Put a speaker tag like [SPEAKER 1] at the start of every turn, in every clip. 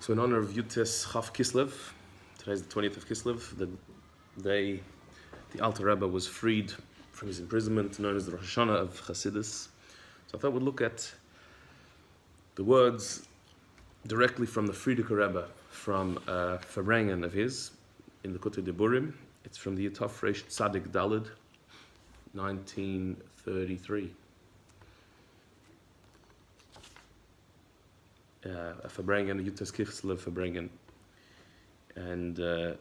[SPEAKER 1] So in honor of Yutes Chaf Kislev, today's the 20th of Kislev, the day the Alter Rebbe was freed from his imprisonment, known as the Rosh Hashanah of Chassidus. So I thought we'd look at the words directly from the Frierdiker Rebbe, from a Reframing of his, in the Kutei Deburim. It's from the Yitaf Reish Tzadik Daled, 1933. A Reframing, a Yutes Kislev Reframing. And the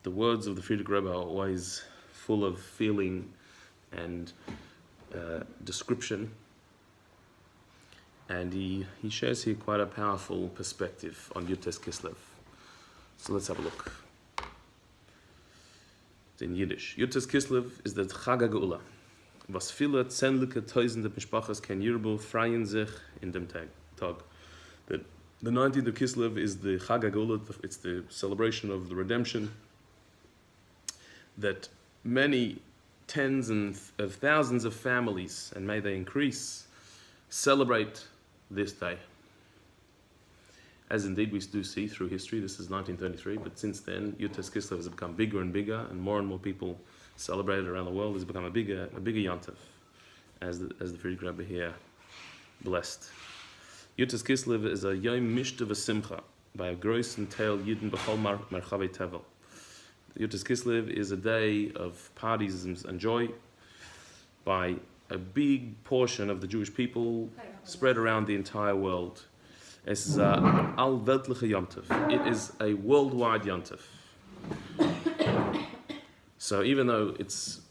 [SPEAKER 1] words of the Frierdiker Rebbe are always full of feeling and description. And he shares here quite a powerful perspective on Yutes Kislev. So let's have a look. It's in Yiddish. Yutes Kislev is the Chag HaGeula. Was viele zähnliche Tausende Mishpachas ken Yirbu freien sich in dem Tag. The 19th of Kislev is the Chag HaGeula. It's the celebration of the redemption that many tens of thousands of families, and may they increase, celebrate this day. As indeed we do see through history. This is 1933, but since then Yutes Kislev has become bigger and bigger, and more people celebrate it around the world. It's become a bigger yontif, as the Frierdiker Rebbe here blessed. Yutes Kislev is a yom mishta v'simcha by a großen teil Yidden b'chol marchavei tevel. Yutes Kislev is a day of parties and joy by a big portion of the Jewish people spread around the entire world. It's a al-weltliche yontif. It is a worldwide yontif. So even though it's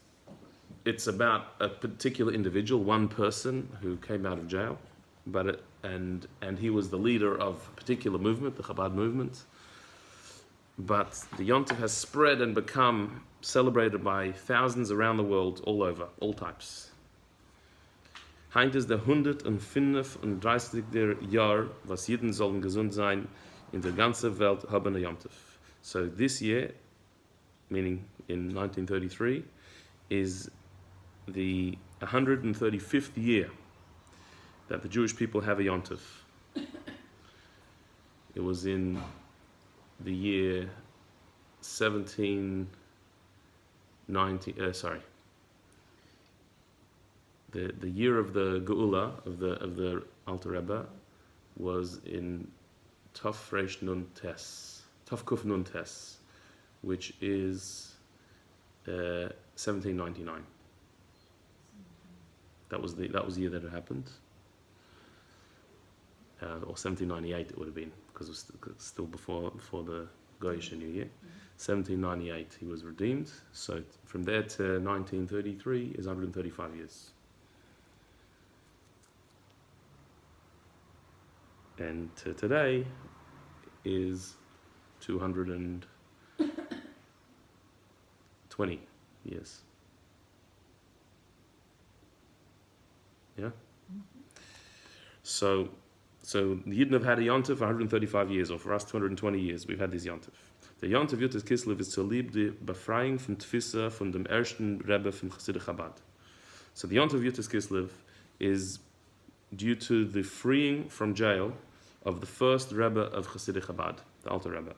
[SPEAKER 1] about a particular individual, one person who came out of jail, and he was the leader of a particular movement, the Chabad movement, but the yontif has spread and become celebrated by thousands around the world, all over, all types. Heint ist der 135. Jahr, was jeden sollen gesund sein, in der ganzen Welt haben a yontif. So this year, meaning in 1933, is the 135th year that the Jewish people have a yontif. It was in the year 1790. The year of the Geula of the Alter Rebbe was in Taf Reish Nun Tes, Taf Kuf Nun Tes, which is 1799. That was the year that it happened, or 1798 it would have been, because it was still before the Goyish New Year. 1798 he was redeemed. So from there to 1933 is 135 years. And today is 220 years. Yeah? So the Yidden have had a yontif for 135 years, or for us 220 years, we've had this yontif. The yontif Yutes Kislev is zu lieb die Befreiung von Tfissa von dem ersten Rebbe von Chabad. So the yontif Yutes Kislev is due to the freeing from jail of the first Rebbe of Chabad, the Alter Rebbe.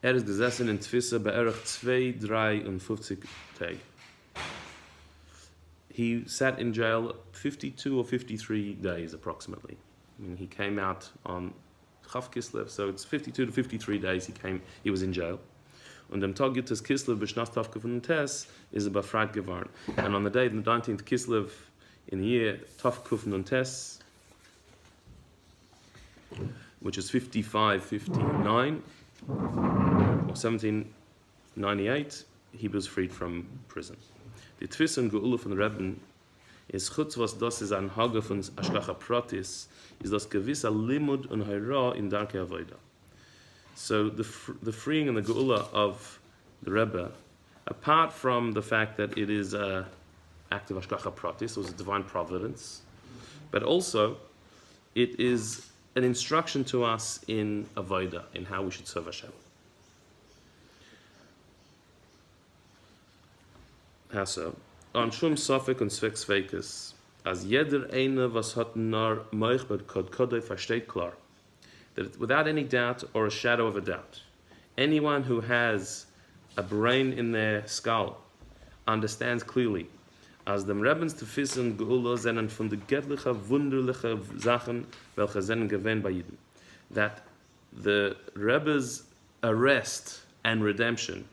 [SPEAKER 1] Ist gesessen in Tfissa be'erach 253 Tage. He sat in jail 52 or 53 days approximately. I mean, he came out on Chaf Kislev, so it's 52 to 53 days he was in jail. Und am Tag Yutes Kislev b'shnas Taf Kuf Nun Tes is befreit geworden. And on the day, the 19th Kislev, in the year Taf Kuf Nun Tes, which is 55-59, or 1798, he was freed from prison. Die Tfisse und Geula von Rebben ist chutz, was das ist ein Hage von Ashkacha Pratis, ist das gewisse Limud und Heira in Darkei Avoda. So the freeing and the Geula of the Rebbe, apart from the fact that it is an act of Ashkacha Pratis, it was a divine providence, but also it is an instruction to us in Avoda, in how we should serve Hashem. How so? An shum safek und zweckes, as jeder eine was hat nar moich mit kodkodai versteht klar. that without any doubt or a shadow of a doubt, anyone who has a brain in their skull understands clearly, as dem Rebbens Tefisen Geula seinen von de göttliche, wunderliche Sachen, welche seinen gewähnt bei Jeden, that the Rebbe's arrest and redemption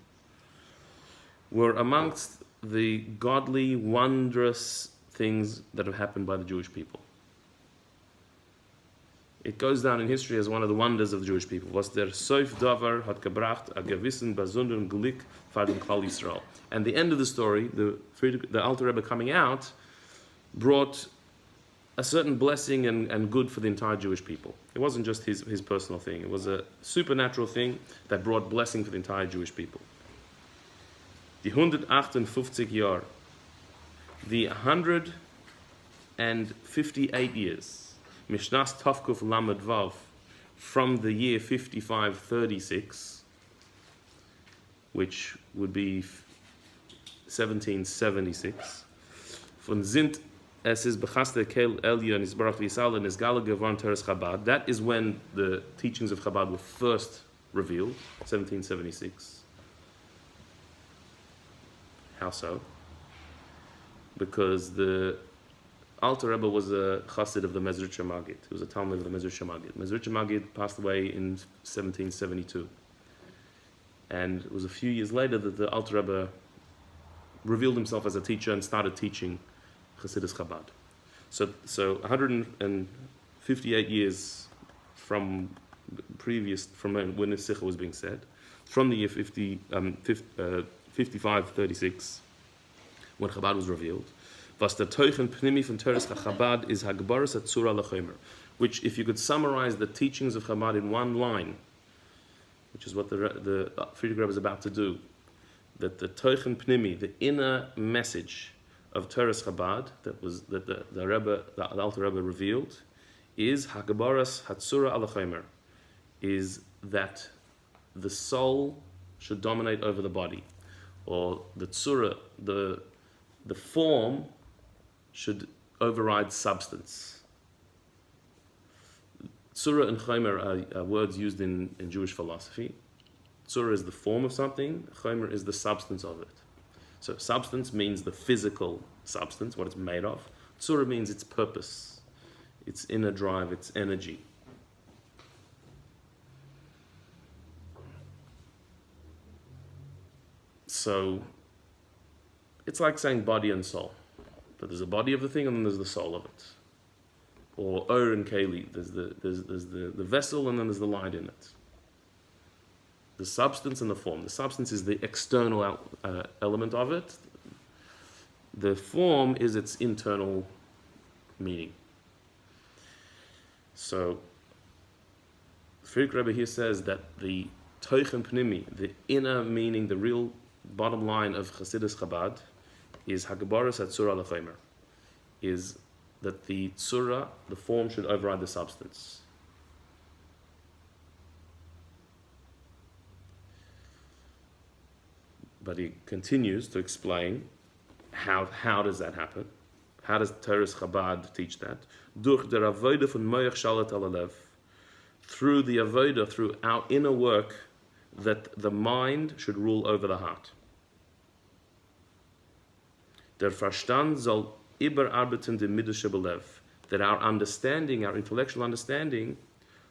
[SPEAKER 1] were amongst the godly, wondrous things that have happened by the Jewish people. It goes down in history as one of the wonders of the Jewish people. Was der Sof Davar hat gebracht a gewissen besonderen Glück für den Klal Yisrael. And the end of the story, the Alter Rebbe coming out, brought a certain blessing and good for the entire Jewish people. It wasn't just his personal thing. It was a supernatural thing that brought blessing for the entire Jewish people. Die 158 Jahre, the 158 years, Mishnas Tavkuf Lamed Vav, from the year 5536, which would be 1776, von sind es ist bechaste kel Elyon is barach v'yisal and is gala gevarn teres Chabad. That is when the teachings of Chabad were first revealed, 1776. How so? Because the Alter Rebbe was a chassid of the Mezritcher Maggid. He was a Talmud of the Mezritcher Maggid. Mezritcher Maggid passed away in 1772. And it was a few years later that the Alter Rebbe revealed himself as a teacher and started teaching Chassidus Chabad. So 158 years from when the Sikha was being said, from the year 5536, when Chabad was revealed, was der Teuchen Pnimi von Teres Chabad is Hagbaras Atzura Lechomer, which, if you could summarize the teachings of Chabad in one line, which is what the Frierdiker Rebbe is about to do, that the Teuchen Pnimi, the inner message of Teres Chabad, that the Alter Rebbe revealed, is Hagbaras Hatzura Alechomer, is that the soul should dominate over the body, or the tzura, the form should override substance. Tzura and chomer are words used in Jewish philosophy. Tzura is the form of something, chomer is the substance of it. So substance means the physical substance, what it's made of. Tzura means its purpose, its inner drive, its energy. So it's like saying body and soul. That there's a body of the thing and then there's the soul of it. Or Ur and Keli, there's the vessel and then there's the light in it. The substance and the form. The substance is the external element of it. The form is its internal meaning. So Frierdiker Rebbe here says that the Teuchen Pnimi, the inner meaning, the real bottom line of Chassidus Chabad is Hagbaras Atzura Lechomer, is that the tzura, the form, should override the substance. But he continues to explain how does that happen? How does Teres Chabad teach that? Durch der Avodah von Moach Shalat Alalev, through the Avodah, through our inner work, that the mind should rule over the heart. Der Verstand soll überarbeiten die Middische Belev, that our understanding, our intellectual understanding,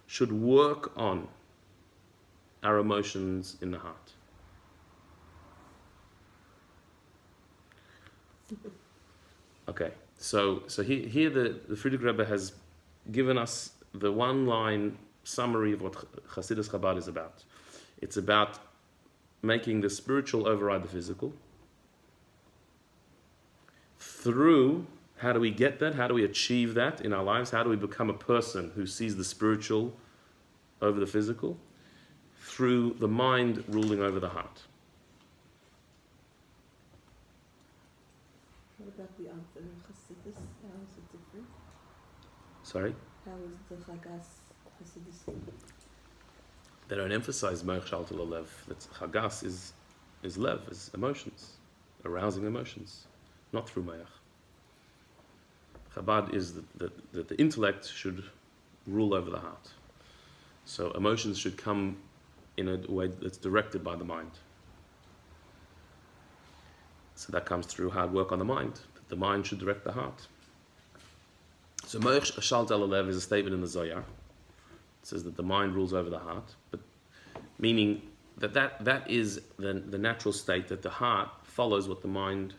[SPEAKER 1] should work on our emotions in the heart. Okay, so here the Frierdiker Rebbe has given us the one-line summary of what Chassidus Chabad is about. It's about making the spiritual override the physical. Through, how do we get that? How do we achieve that in our lives? How do we become a person who sees the spiritual over the physical? Through the mind ruling over the heart.
[SPEAKER 2] What about the other Chassidus? How is it different?
[SPEAKER 1] Sorry?
[SPEAKER 2] How is the Chagas Chassidus?
[SPEAKER 1] They don't emphasize Moach Shalta Lev. That's Chagas is lev, is emotions, arousing emotions, not through Moach. Chabad is that the intellect should rule over the heart. So emotions should come in a way that's directed by the mind. So that comes through hard work on the mind. The mind should direct the heart. So Moich Shalt Al Alev is a statement in the Zohar. It says that the mind rules over the heart, but meaning that is the natural state, that the heart follows what the mind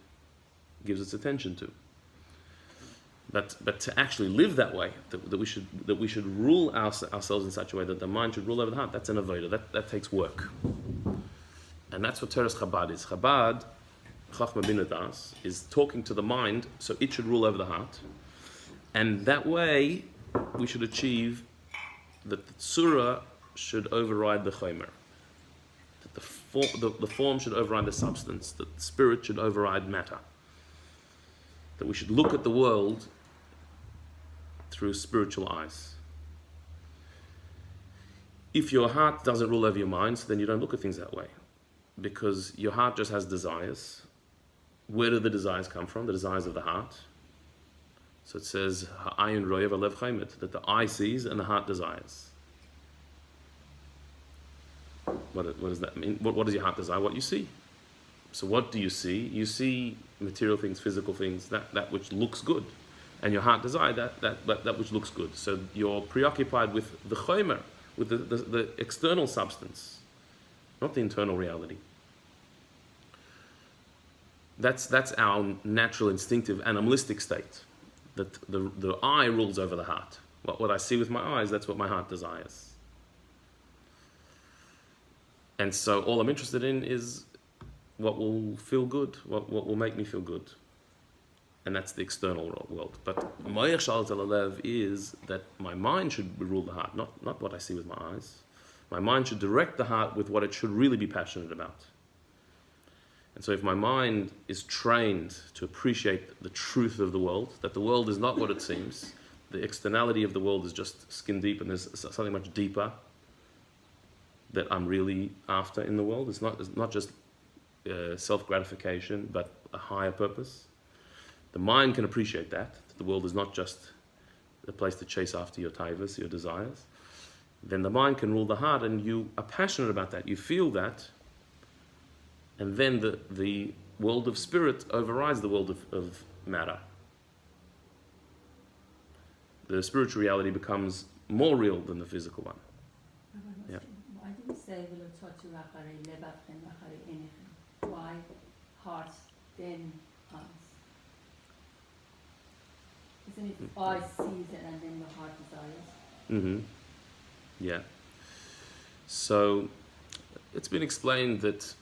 [SPEAKER 1] gives its attention to. But to actually live that way, that we should rule ourselves in such a way that the mind should rule over the heart, that's an avodah. That takes work. And that's what Teres Chabad is. Chabad, Chachma Bina Das, is talking to the mind so it should rule over the heart. And that way, we should achieve that the tzura should override the chomer. That the form should override the substance. That the spirit should override matter. That we should look at the world through spiritual eyes. If your heart doesn't rule over your mind, then you don't look at things that way. Because your heart just has desires. Where do the desires come from? The desires of the heart. So it says, "Ha'ayin royev alev chaimet," that the eye sees and the heart desires. What does that mean? What does your heart desire? What you see. So what do you see? You see material things, physical things, that which looks good. And your heart desires that which looks good. So you're preoccupied with the chomer, with the external substance, not the internal reality. That's our natural, instinctive, animalistic state. That the eye rules over the heart. What I see with my eyes, that's what my heart desires. And so all I'm interested in is what will feel good, what will make me feel good. And that's the external world. But Moich Shalt Al Alev is that my mind should rule the heart, not what I see with my eyes. My mind should direct the heart with what it should really be passionate about. And so if my mind is trained to appreciate the truth of the world, that the world is not what it seems, the externality of the world is just skin deep and there's something much deeper that I'm really after in the world. It's not just self-gratification, but a higher purpose. The mind can appreciate that the world is not just a place to chase after your taivas, your desires. Then the mind can rule the heart and you are passionate about that, you feel that. And then the world of spirit overrides the world of matter. The spiritual reality becomes more real than the physical one. Yeah.
[SPEAKER 3] Why do we say why heart then eyes? Isn't it eye sees it and then the heart desires?
[SPEAKER 1] Mm-hmm. Yeah. So it's been explained that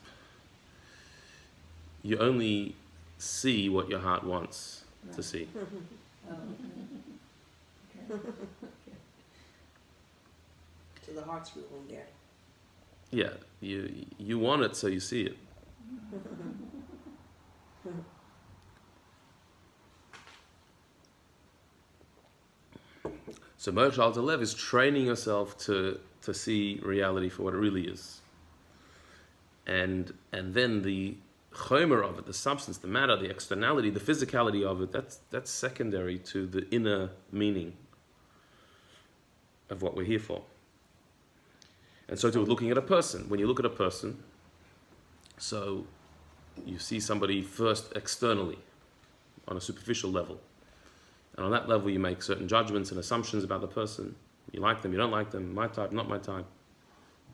[SPEAKER 1] you only see what your heart wants to see.
[SPEAKER 3] Oh, okay.
[SPEAKER 2] So the heart's ruling there.
[SPEAKER 1] Yeah, you want it, so you see it. So Moich Shalt Al Alev is training yourself to see reality for what it really is. And then the chomer of it, the substance, the matter, the externality, the physicality of it, that's secondary to the inner meaning of what we're here for. And so too with looking at a person. When you look at a person, so you see somebody first externally, on a superficial level. And on that level you make certain judgments and assumptions about the person. You like them, you don't like them, my type, not my type.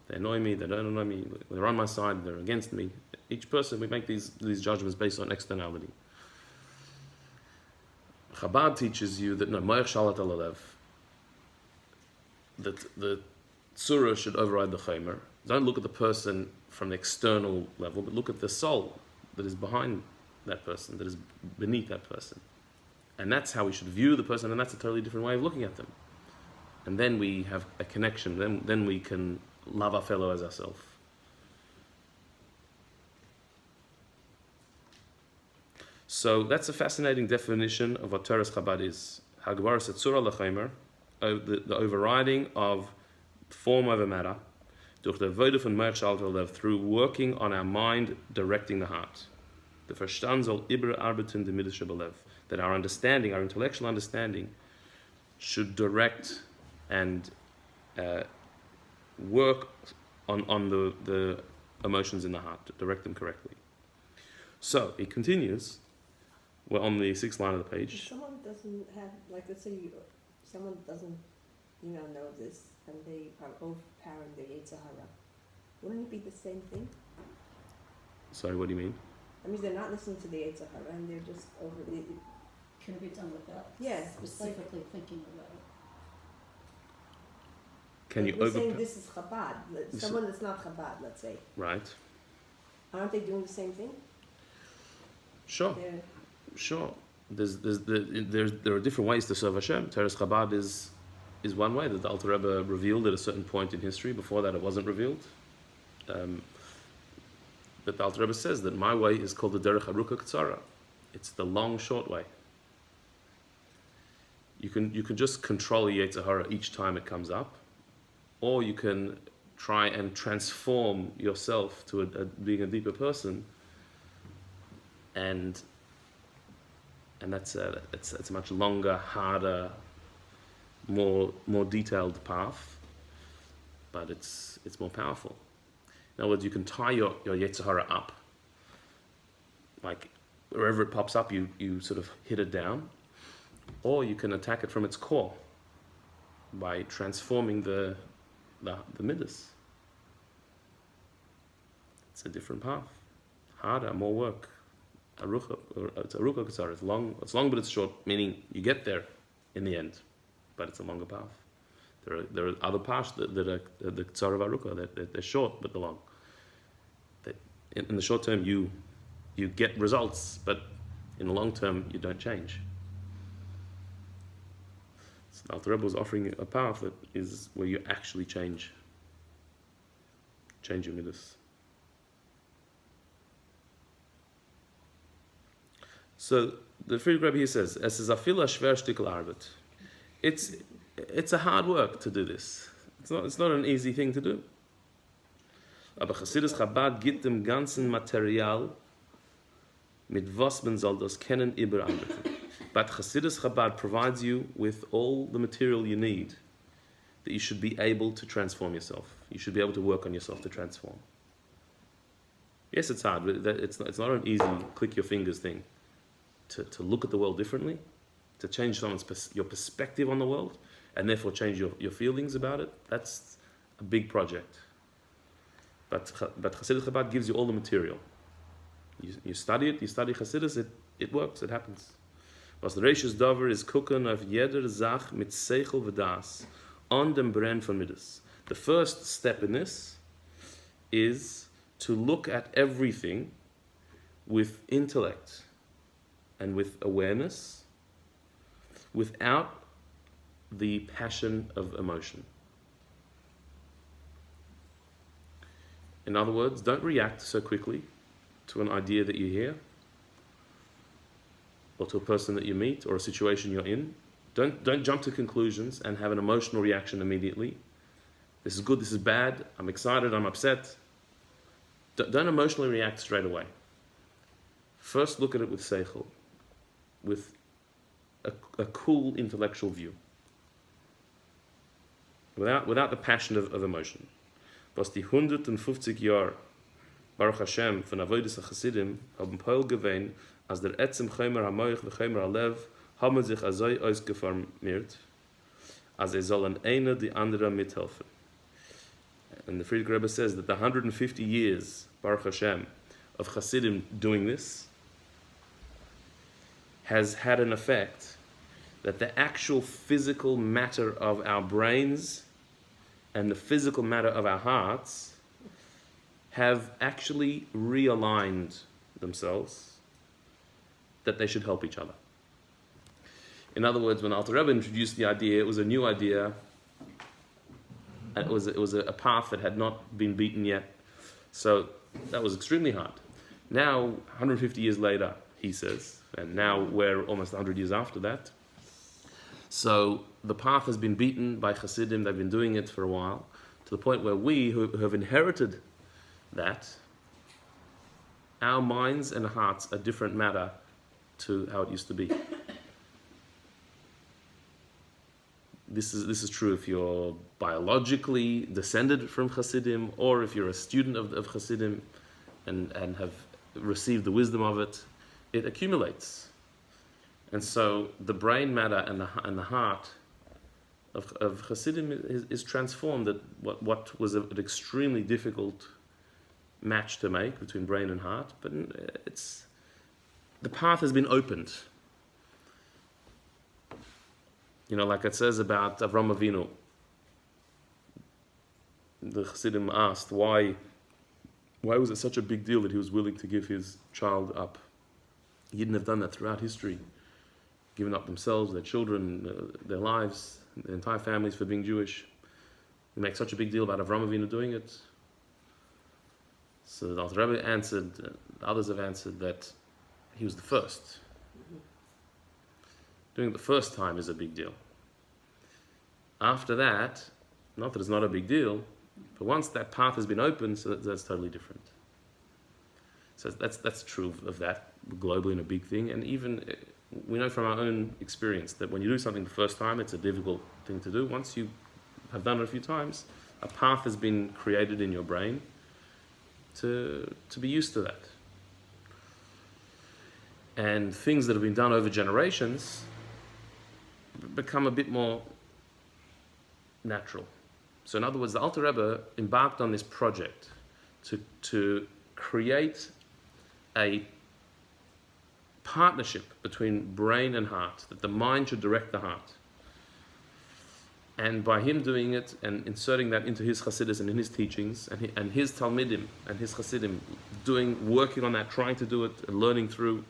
[SPEAKER 1] They annoy me, they don't annoy me, they're on my side, they're against me. Each person, we make these judgments based on externality. Chabad teaches you that no, Moich Shalt Al Alev, that the tzura should override the chomer. Don't look at the person from the external level, but look at the soul that is behind that person, that is beneath that person. And that's how we should view the person, and that's a totally different way of looking at them. And then we have a connection, then we can love our fellow as ourselves. So that's a fascinating definition of what Teres Chabad is. Hagvar Setzura Lechomer, the overriding of form over matter, durch the Avodah von Moich Shalt Al Alev, through working on our mind, directing the heart. The Verstand soll überarbeiten die Midas Shebelev, that our understanding, our intellectual understanding, should direct and work on the emotions in the heart, to direct them correctly. So he continues. We're on the 6th line of the
[SPEAKER 2] If
[SPEAKER 1] page.
[SPEAKER 2] someone doesn't have, like, let's say someone doesn't, know this, and they are overpowering their Yetzer Hara, wouldn't it be the same thing?
[SPEAKER 1] Sorry, what do you mean?
[SPEAKER 2] I mean, they're not listening to the Yetzer Hara, and they're just
[SPEAKER 3] Can be done without
[SPEAKER 2] Yeah,
[SPEAKER 3] specifically thinking about it.
[SPEAKER 1] Can you
[SPEAKER 2] We're saying
[SPEAKER 1] overpower?
[SPEAKER 2] this is Chabad. Someone that's not Chabad, let's say.
[SPEAKER 1] Right.
[SPEAKER 2] Aren't they doing the same thing?
[SPEAKER 1] Sure.
[SPEAKER 2] They're,
[SPEAKER 1] Sure. There are different ways to serve Hashem. Teres Chabad is one way that the Alter Rebbe revealed at a certain point in history. Before that, it wasn't revealed. But the Alter Rebbe says that my way is called the Derech Aruka Ktsara. It's the long, short way. You can just control the Yetzer Hara each time it comes up, or you can try and transform yourself to being a deeper person, and that's a much longer, harder, more detailed path, but it's more powerful. In other words, you can tie your Yetzer Hara up, like wherever it pops up, you sort of hit it down, or you can attack it from its core by transforming the midas. It's a different path, harder, more work. It's aruka ktsara. It's long, but it's short. Meaning you get there in the end, but it's a longer path. There are other paths that are the ktsara of aruka. They're short, but they're long. In the short term, you get results, but in the long term, you don't change. So Alter Rebbe was offering a path that is where you actually change your midas. So the Frierdiker Rebbe here says, "Es is afila schwer stickel arbeit." It's a hard work to do this. It's not an easy thing to do. Aber Chassidus Chabad gibt dem ganzen Material, mit was man soll das kennen überarbeiten. But Chassidus Chabad provides you with all the material you need that you should be able to transform yourself. You should be able to work on yourself to transform. Yes, it's hard, but it's not an easy click your fingers thing. To look at the world differently, to change your perspective on the world, and therefore change your feelings about it, that's a big project. But Chassidus Chabad gives you all the material. You study it, you study Chassidus, it works, it happens. Was the Reishis Dover is gucken auf jeder Sach mit Seichel v'das, on dem Brenn von Midas. The first step in this is to look at everything with intellect and with awareness, without the passion of emotion. In other words, don't react so quickly to an idea that you hear, or to a person that you meet, or a situation you're in. Don't jump to conclusions and have an emotional reaction immediately. This is good, this is bad, I'm excited, I'm upset. Don't emotionally react straight away. First look at it with seichel, with a cool intellectual view, without the passion of emotion. Was die 150 Jahre Baruch Hashem von Avodas HaChasidim haben Paul gewähnt, als der Etzem Chomer HaMoich v'Chomer HaLev haben sich azoi ausgeformiert, als sollen eine die andere mithelfen. And the Frierdiker Rebbe says that the 150 years, Baruch Hashem, of Hasidim doing this has had an effect that the actual physical matter of our brains and the physical matter of our hearts have actually realigned themselves, that they should help each other. In other words, when Alter Rebbe introduced the idea, it was a new idea, and it was a path that had not been beaten yet. So that was extremely hard. Now, 150 years later, he says, and now we're almost 100 years after that. So the path has been beaten by Hasidim. They've been doing it for a while, to the point where we who have inherited that, our minds and hearts are different matter to how it used to be. this is true if you're biologically descended from Hasidim, or if you're a student of Hasidim and have received the wisdom of it. It accumulates. And so the brain matter and the heart of Hasidim is transformed. That what was an extremely difficult match to make between brain and heart, but the path has been opened. Like it says about Avram Avinu, the Hasidim asked why was it such a big deal that he was willing to give his child up? He didn't have done that throughout history, given up themselves, their children, their lives, their entire families for being Jewish. They make such a big deal about Avram Avinu doing it. So the Alter Rebbe answered, others have answered, that he was the first. Doing it the first time is a big deal. After that, not that it's not a big deal, but once that path has been opened, so that's totally different. So that's true of that globally and a big thing. And even we know from our own experience that when you do something the first time, it's a difficult thing to do. Once you have done it a few times, a path has been created in your brain to be used to that. And things that have been done over generations become a bit more natural. So in other words, the Alter Rebbe embarked on this project to create a partnership between brain and heart, that the mind should direct the heart. And by him doing it and inserting that into his Hasidus and in his teachings, and his Talmidim and his Hasidim working on that, trying to do it, and learning through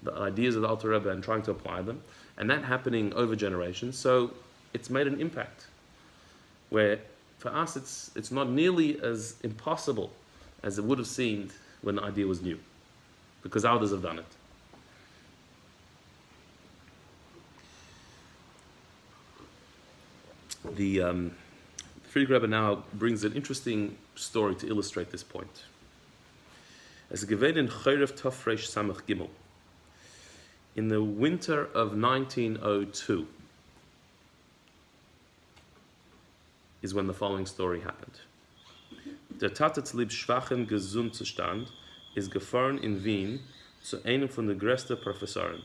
[SPEAKER 1] the ideas of the Alter Rebbe and trying to apply them, and that happening over generations, so it's made an impact. Where for us it's not nearly as impossible as it would have seemed when the idea was new, because others have done it. The Frierdiker Rebbe now brings an interesting story to illustrate this point. As gewähnt in Chorev Tofresh Samach Gimel, in the winter of 1902, is when the following story happened. Der Tatetzlieb schwachen Gesundzustand ist gefahren in Wien zu einem von der größten Professoren.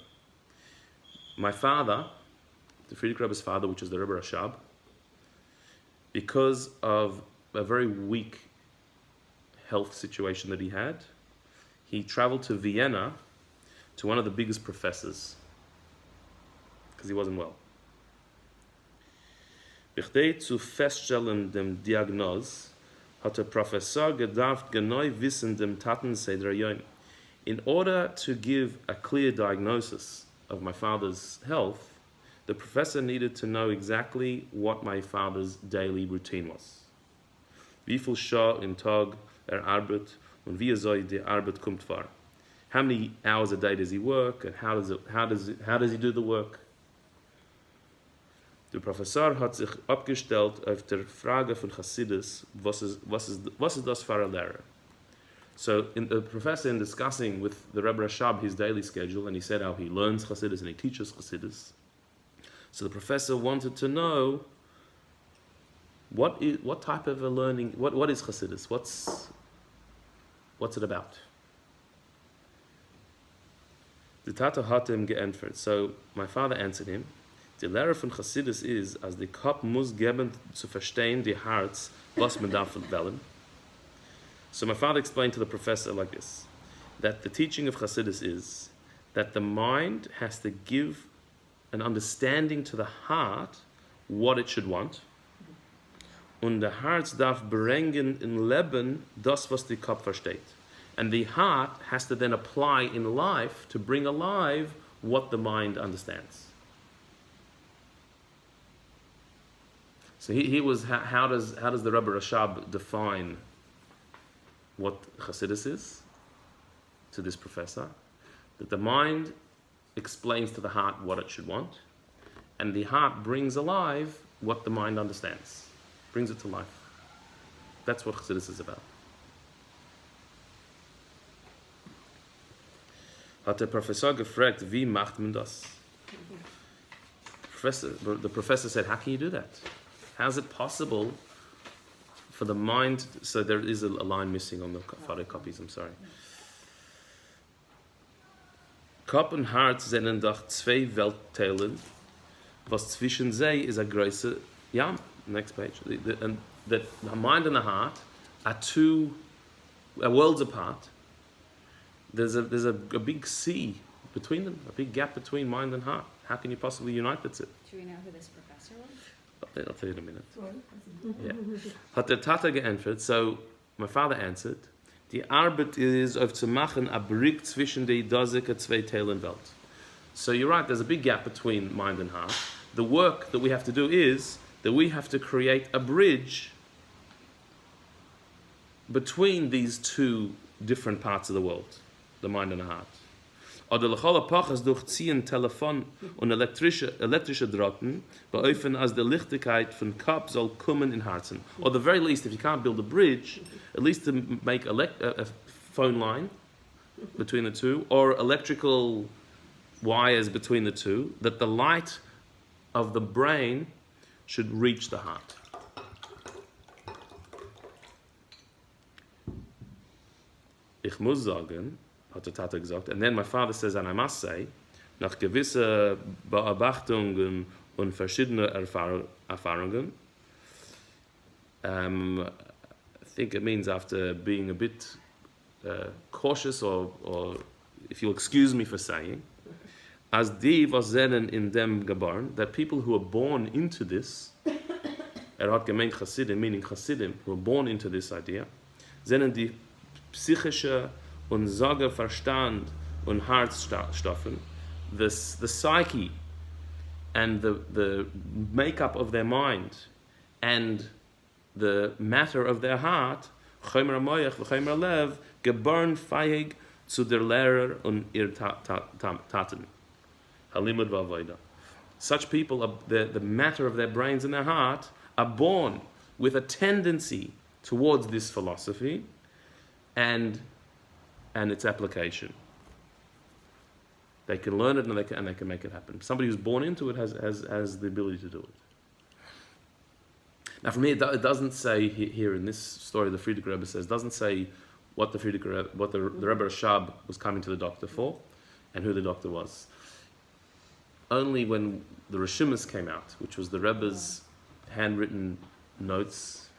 [SPEAKER 1] My father, the Frierdiker Rebbe's father, which is the Rebbe Rashab, because of a very weak health situation that he had, he traveled to Vienna to one of the biggest professors because he wasn't well. Bechdei zu feststellen dem Diagnose hat der Professor gedarft genau wissen dem Taten Seder Yom. In order to give a clear diagnosis of my father's health, the professor needed to know exactly what my father's daily routine was. Wie viel Schar im Tag arbeitet und wie soll die Arbeit kommt vor. How many hours a day does he work, and how does he do the work? Der Professor hat sich abgestellt auf der Frage von Hasidus, was ist das für ein Lehrer? So the professor, in discussing with the Rebbe Rashab his daily schedule, and he said how he learns Hasidus and he teaches Hasidus. So the professor wanted to know what type of a learning, what is Hasidus? What's it about? The Tata hat ihm geantwortet. So my father answered him, die Lehre von Hasidus ist, als die Kopf muss geben zu verstehen die Herz, was man darf wählen. So my father explained to the professor like this, that the teaching of Hasidus is that the mind has to give an understanding to the heart what it should want, und der Herz darf bringen in Leben das, was die Kopf versteht. And the heart has to then apply in life to bring alive what the mind understands. So he was, how does the Rebbe Rashab define what Hasidus is to this professor? That the mind explains to the heart what it should want, and the heart brings alive what the mind understands, brings it to life. That's what Hasidus is about. Hat der Professor gefragt, wie macht man das? professor said, how can you do that? How is it possible for the mind? So there is a line missing on the photocopies, I'm sorry. Kopf und Herz sind doch zwei Weltteilen, was zwischen sie ist a große Jam. Next page. And that the mind and the heart are worlds apart. There's a big sea between them, a big gap between mind and heart. How can you possibly unite the two?
[SPEAKER 4] Do we know who this professor was?
[SPEAKER 1] I'll tell you in a minute. Yeah. Hat der Tata geantwortet, so my father answered, die Arbeit ist auf zu machen a Brick zwischen die dosige zwei Teilen Welt. So you're right, there's a big gap between mind and heart. The work that we have to do is that we have to create a bridge between these two different parts of the world, the mind and the heart. Oder lechol apachas durchziehen Telefon und elektrische Drachten, beöffnen als die Lichtigkeit von Kopf soll kommen in Herzen. Or the very least, if you can't build a bridge, at least to make a phone line between the two, or electrical wires between the two, that the light of the brain should reach the heart. Ich muss sagen, hat der Tata gesagt, and then my father says, and I must say, nach gewisse Beobachtungen und verschiedene Erfahrungen, I think it means after being a bit cautious, or if you'll excuse me for saying, as die was sind in dem geboren, that people who are born into this, hat gemeint Chassidim, meaning Chassidim, who are born into this idea, sind die psychische und Sorge, Verstand und Herzstoffen, the psyche and the makeup of their mind and the matter of their heart, Chomer Moyach v'Chomer Lev, geboren fähig zu der Lehrer und ihr Taten. Halimud v'Avoda. Such people, the matter of their brains and their heart, are born with a tendency towards this philosophy and its application. They can learn it and they can make it happen. Somebody who's born into it has the ability to do it. Now, from here, it doesn't say here in this story, the Frierdiker Rebbe says, doesn't say what the Rebbe Rashab was coming to the doctor for, and who the doctor was. Only when the Rishimas came out, which was the Rebbe's handwritten notes,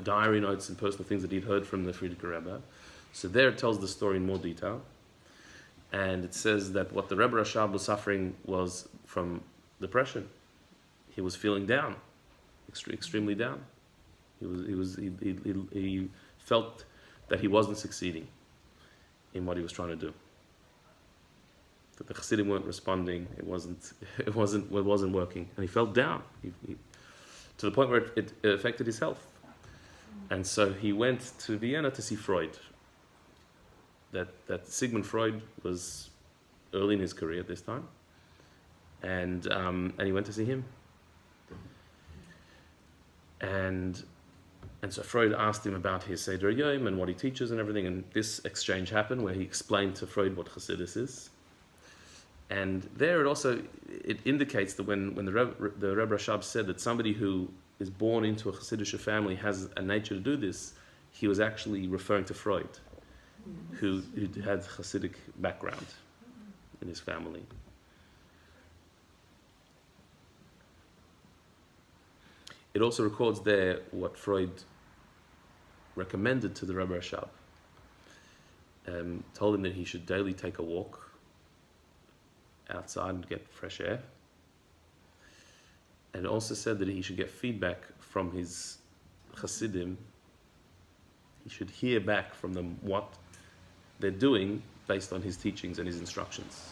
[SPEAKER 1] diary notes, and personal things that he'd heard from the Frierdiker Rebbe. So there it tells the story in more detail, and it says that what the Rebbe Rashab was suffering was from depression. He was feeling down, extremely down. He felt that he wasn't succeeding in what he was trying to do. That the Chassidim weren't responding. It wasn't working, and he felt down. To the point where it affected his health, and so he went to Vienna to see Freud. That Sigmund Freud was early in his career at this time, and he went to see him. And so Freud asked him about his Seder Yom and what he teaches and everything, and this exchange happened where he explained to Freud what Chassidus is. And there it indicates that when the Rebbe Rashab said that somebody who is born into a Chassidish family has a nature to do this, he was actually referring to Freud, who had Chassidic background in his family. It also records there what Freud recommended to the Rebbe Rashab. Told him that he should daily take a walk outside and get fresh air. And also said that he should get feedback from his Chassidim. He should hear back from them what they're doing based on his teachings and his instructions.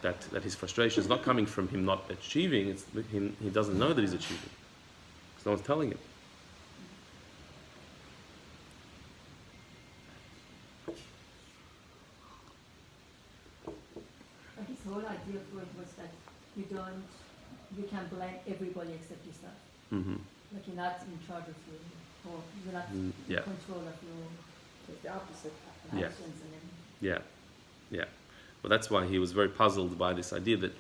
[SPEAKER 1] That his frustration is not coming from him not achieving, he doesn't know that he's achieving. Because no one's telling him.
[SPEAKER 3] His whole idea for it was that you can blame everybody except yourself.
[SPEAKER 1] Mm-hmm.
[SPEAKER 3] Like you're not in charge of you, or you're not in control of your
[SPEAKER 2] It's the opposite.
[SPEAKER 1] Yeah.
[SPEAKER 3] actions and everything.
[SPEAKER 1] Yeah. Well, that's why he was very puzzled by this idea that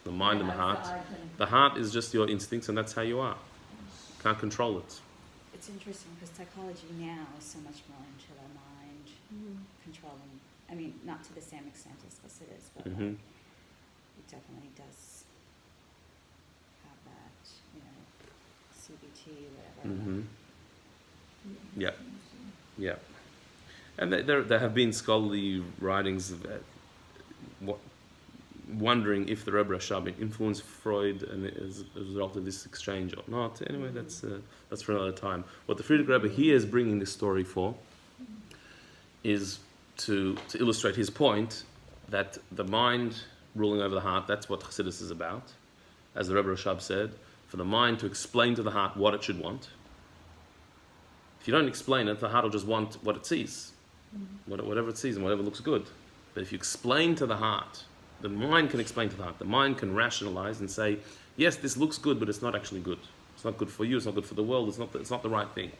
[SPEAKER 1] the mind and the heart is just your instincts, and that's how you are. Can't control it.
[SPEAKER 4] It's interesting because psychology now is so much more into the mind controlling. I mean, not to the same extent as this it is, but like, it definitely does have that, CBT, whatever.
[SPEAKER 1] Yeah, yeah. And there have been scholarly writings wondering if the Rebbe Rashab influenced Freud and as a result of this exchange or not. Anyway, that's for another time. What the Frierdiker Rebbe here is bringing this story for is to illustrate his point that the mind ruling over the heart, that's what Chassidus is about. As the Rebbe Rashab said, for the mind to explain to the heart what it should want. If you don't explain it, the heart will just want what it sees, whatever it sees and whatever looks good. But if you explain to the heart, the mind can explain to the heart. The mind can rationalize and say, yes, this looks good, but it's not actually good. It's not good for you. It's not good for the world. It's not the right thing.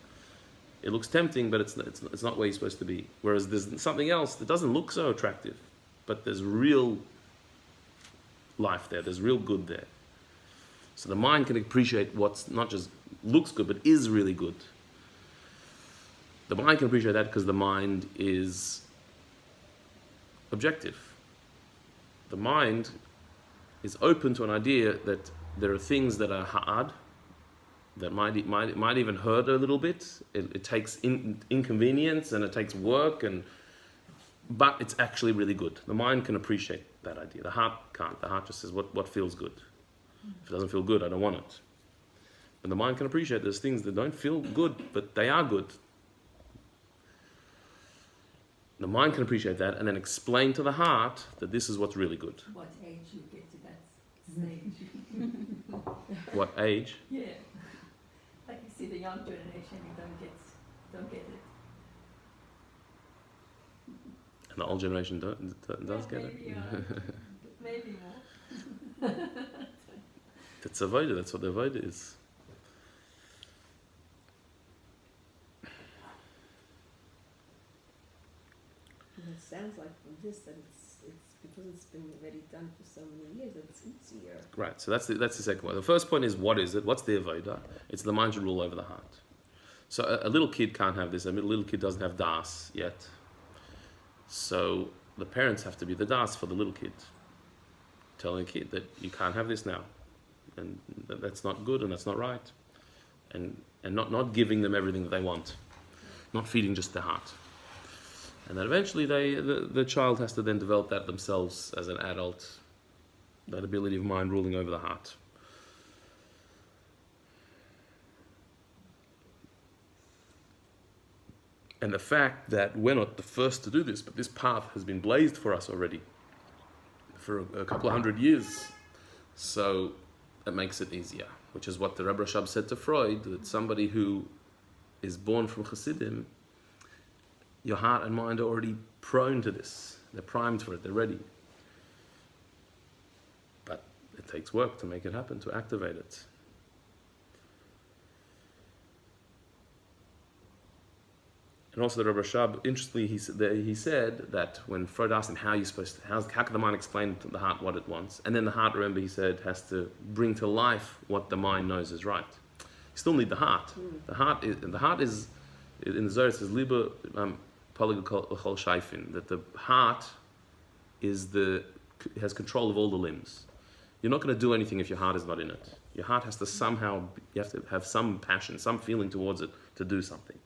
[SPEAKER 1] It looks tempting, but it's not where you're supposed to be. Whereas there's something else that doesn't look so attractive, but there's real life there. There's real good there. So the mind can appreciate what's not just looks good, but is really good. The mind can appreciate that because the mind is objective. The mind is open to an idea that there are things that are hard, that might even hurt a little bit. It takes inconvenience and it takes work, but it's actually really good. The mind can appreciate that idea. The heart can't. The heart just says what feels good. If it doesn't feel good, I don't want it. And the mind can appreciate there's things that don't feel good, but they are good. The mind can appreciate that and then explain to the heart that this is what's really good.
[SPEAKER 3] What age you get to that stage?
[SPEAKER 1] What age?
[SPEAKER 3] Yeah. Like you see the young generation, you don't get it.
[SPEAKER 1] And the old generation does get it?
[SPEAKER 3] Maybe more.
[SPEAKER 1] That's avoided. That's what the avoided is.
[SPEAKER 2] And it sounds like from this that it's because it's been already done for so many years that it's easier.
[SPEAKER 1] Right. So that's the second one. The first point is what is it? What's the avodah? It's the mind should rule over the heart. So a little kid can't have this. A little kid doesn't have das yet. So the parents have to be the das for the little kid, telling the kid that you can't have this now, and that's not good and that's not right, and not giving them everything that they want, not feeding just their heart. And then eventually the child has to then develop that themselves as an adult, that ability of mind ruling over the heart. And the fact that we're not the first to do this, but this path has been blazed for us already for a couple of 100 years. So that makes it easier, which is what the Rebbe Rashab said to Freud, that somebody who is born from Chassidim, your heart and mind are already prone to this. They're primed for it, they're ready. But it takes work to make it happen, to activate it. And also the Rebbe Rashab, interestingly, he said that when Freud asked him how can the mind explain to the heart what it wants, and then the heart, remember, he said, has to bring to life what the mind knows is right. You still need the heart. The heart is in the Zohar it says Liba Polygal Shaifin, that the heart has control of all the limbs. You're not going to do anything if your heart is not in it. Your heart has to you have to have some passion, some feeling towards it to do something.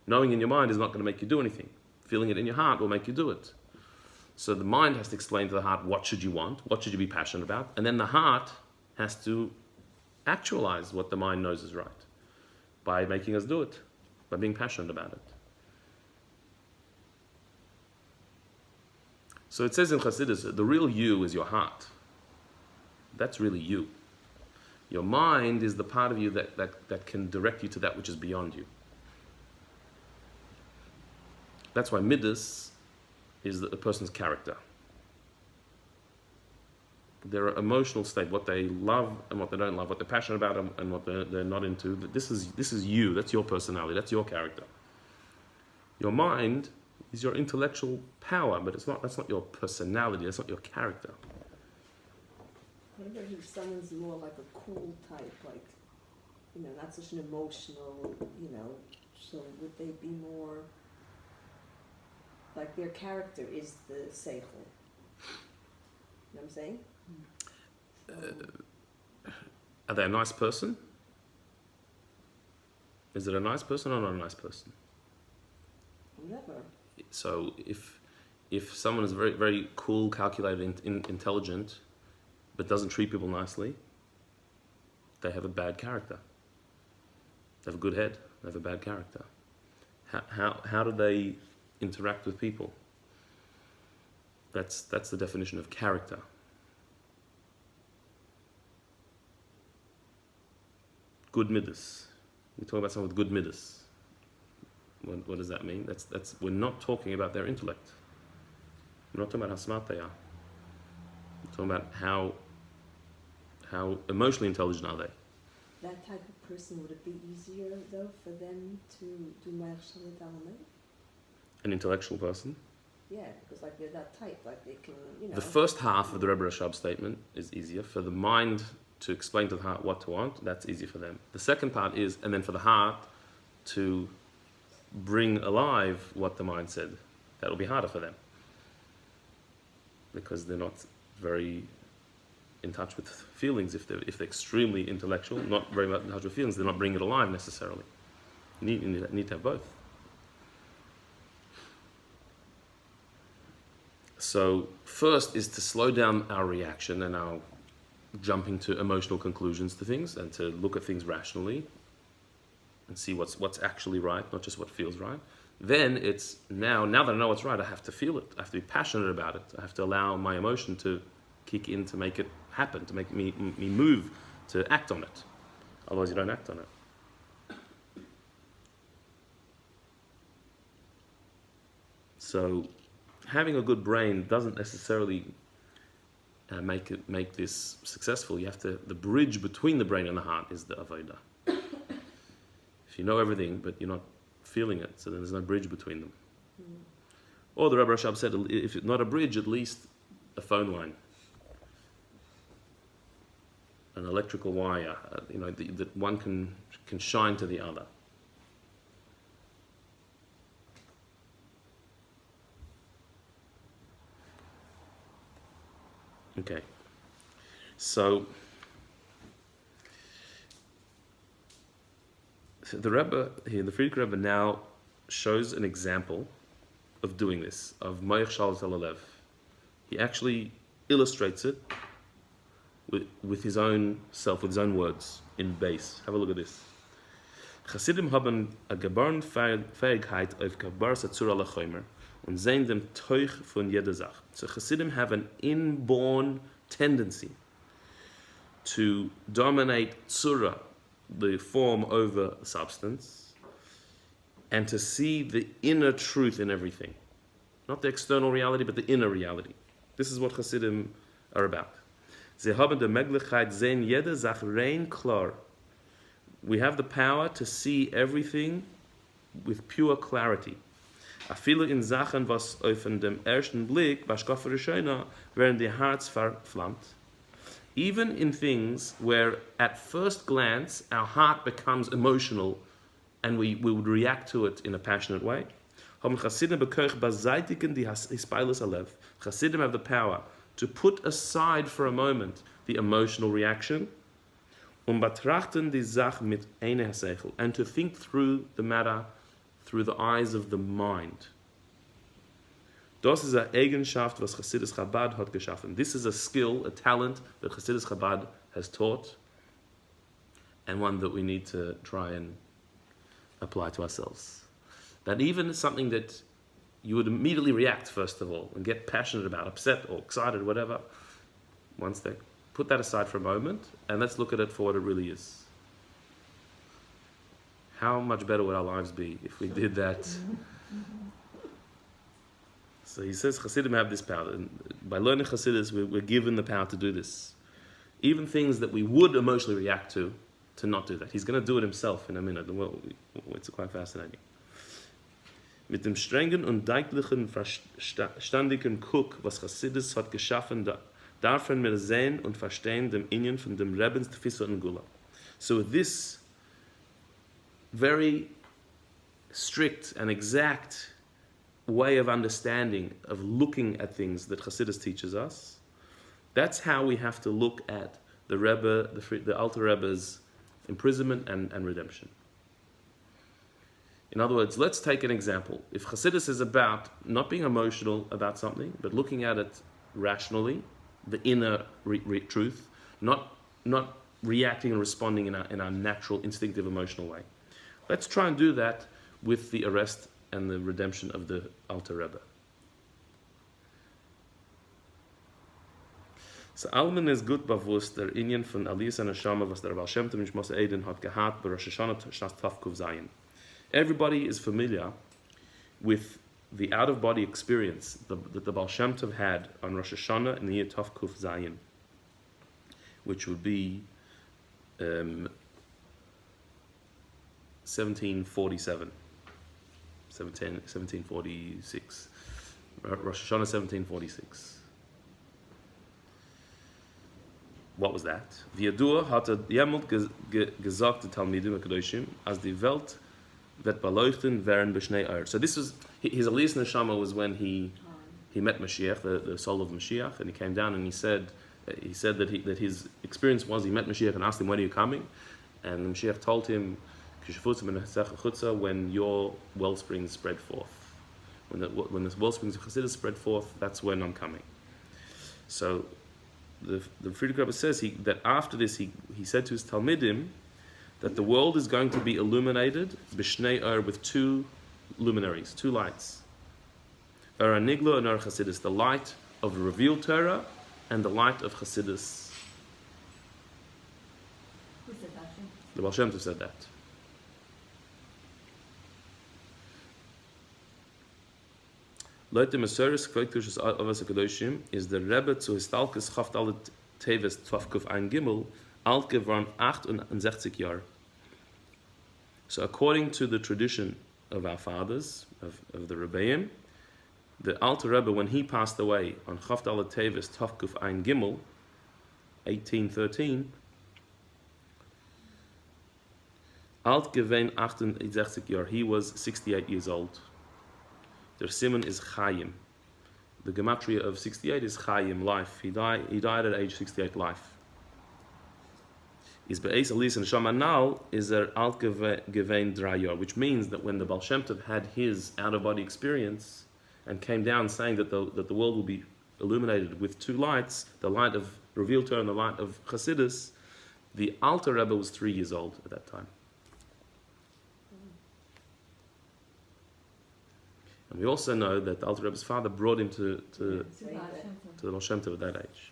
[SPEAKER 1] Knowing in your mind is not going to make you do anything. Feeling it in your heart will make you do it. So the mind has to explain to the heart, what should you want? What should you be passionate about? And then the heart has to actualize what the mind knows is right by making us do it, by being passionate about it. So it says in Chassidus, the real you is your heart. That's really you. Your mind is the part of you that can direct you to that which is beyond you. That's why midas is a person's character. Their emotional state, what they love and what they don't love, what they're passionate about and what they're not into. This is you. That's your personality. That's your character. Your mind He's your intellectual power, but that's not your personality, that's not your character.
[SPEAKER 2] What about if someone's more like a cool type, like, not such an emotional, so would they be more, like their character is the seichel? You know what I'm saying?
[SPEAKER 1] Are they a nice person? Is it a nice person or not a nice person?
[SPEAKER 2] Never.
[SPEAKER 1] So if someone is very, very cool, calculated, intelligent, but doesn't treat people nicely, they have a bad character. They have a good head, they have a bad character. How do they interact with people? That's the definition of character. Good midas. We talk about someone with good midas. What does that mean? That's we're not talking about their intellect. We're not talking about how smart they are. We're talking about how emotionally intelligent are they.
[SPEAKER 2] That type of person, would it be easier though for them to do Ma'ach Shalit Alameh?
[SPEAKER 1] An intellectual person.
[SPEAKER 2] Yeah, because like they're that type, like they can,
[SPEAKER 1] The first half of the Rebbe Rashab statement is easier. For the mind to explain to the heart what to want, that's easy for them. The second part is, and then for the heart to bring alive what the mind said, that will be harder for them. Because they're not very in touch with feelings. If they're extremely intellectual, not very much in touch with feelings, they're not bringing it alive necessarily. You need to have both. So first is to slow down our reaction and our jumping to emotional conclusions to things, and to look at things rationally and see what's actually right, not just what feels right. Then it's now that I know what's right, I have to feel it. I have to be passionate about it. I have to allow my emotion to kick in to make it happen, to make me move, to act on it. Otherwise you don't act on it. So having a good brain doesn't necessarily make this successful. You have to, the bridge between the brain and the heart is the avodah. If you know everything but you're not feeling it, so then there's no bridge between them. Or the Rebbe Rashab said, if it's not a bridge, at least a phone line, an electrical wire, that one can shine to the other. Okay, so the Rebbe here, the Frierdiker Rebbe now shows an example of doing this, of Ma'ach Shalit Alev. He actually illustrates it with his own self, with his own words, in base. Have a look at this. Chassidim haben a geborene Fähigkeit auf Gebar's Atzura lechomer und sehen dem Teuch von jeder Sache. So Chassidim have an inborn tendency to dominate Tzura, the form over substance, and to see the inner truth in everything. Not the external reality, but the inner reality. This is what Chassidim are about. Sie haben die Möglichkeit sehen jede Sache rein klar. We have the power to see everything with pure clarity. Afilo in Sachen, was auf dem ersten Blick, Bashkofer Rishona, werden die Herz verflammt. Even in things where at first glance our heart becomes emotional and we would react to it in a passionate way. Chassidim have the power to put aside for a moment the emotional reaction and to think through the matter through the eyes of the mind. Das ist eine Eigenschaft, was Chassidus Chabad hat geschaffen. This is a skill, a talent that Chassidus Chabad has taught, and one that we need to try and apply to ourselves. That even something that you would immediately react, first of all, and get passionate about, upset or excited, whatever, once they put that aside for a moment, and let's look at it for what it really is. How much better would our lives be if we did that? So he says Chassidim have this power. And by learning Chassidus, we're given the power to do this. Even things that we would emotionally react to not do that. He's going to do it himself in a minute. Well, it's quite fascinating. mit dem strengen und deutlichen verständigen Guck, was Chassidus hat geschaffen, darf wir sehen und verstehen dem Inyan von dem Rebbens Tfisa und Gula. So this very strict and exact way of understanding, of looking at things that Chassidus teaches us, that's how we have to look at the Rebbe, the Alter Rebbe's imprisonment and redemption. In other words, let's take an example. If Chassidus is about not being emotional about something, but looking at it rationally, the inner truth, not reacting and responding in our natural, instinctive, emotional way. Let's try and do that with the arrest and the redemption of the Alter Rebbe. So Almen ist gut bewusst der Inyan von Aliyas and Neshama, was der Baal Shem Tov Nishmas Eden hat gehabt bei Rosh Hashanah Shnas Tavkuf Zayin. Everybody is familiar with the out-of-body experience that the Baal Shem Tov had on Rosh Hashanah in the year Tavkuf Zayin, which would be 1747, 1746, Rosh Hashanah 1746. What was that? V'yadur hat jemalt gesagt der Talmidim HaKadoshim, as die Welt wird beleuchten werden b'shnei Or. So this was, his Aliyas Neshama was when he met Mashiach, the soul of Mashiach, and he came down and he said that his experience was he met Mashiach and asked him, when are you coming? And Mashiach told him, when your wellsprings spread forth. When the wellsprings of Chassidus spread forth, that's when I'm coming. So the Frierdiker Rebbe says that after this he said to his Talmidim that the world is going to be illuminated b'shnei Or, with two luminaries, two lights. Or Nigla and Or Chassidus, the light of the revealed Torah and the light of Chassidus.
[SPEAKER 3] Who said that?
[SPEAKER 1] The Baal Shem Tov said that. Leute Mesoris Kvektush's Avas HaKadoshim is the Rebbe zu Histalkes Chaft alle Teves Tvavkuf ein Gimel alt geworden 68 Jahr. So according to the tradition of our fathers, of the Rebbeim, the Alter Rebbe, when he passed away on Chaft alle Teves Tvavkuf ein Gimel, 1813, alt gewein 68 Jahr, he was 68 years old. Der Simon is Chaim. The gematria of 68 is Chaim, life. He died at age 68, life. Is Be'ez Aliyas and Neshama now is alt gevein drayar, which means that when the Baal Shem Tov had his out-of-body experience and came down saying that the world will be illuminated with two lights, the light of revealed Torah and the light of Chassidus, the Alter Rebbe was 3 years old at that time. And we also know that the Alter Rebbe's father brought him to the Baal Shem Tov at that age.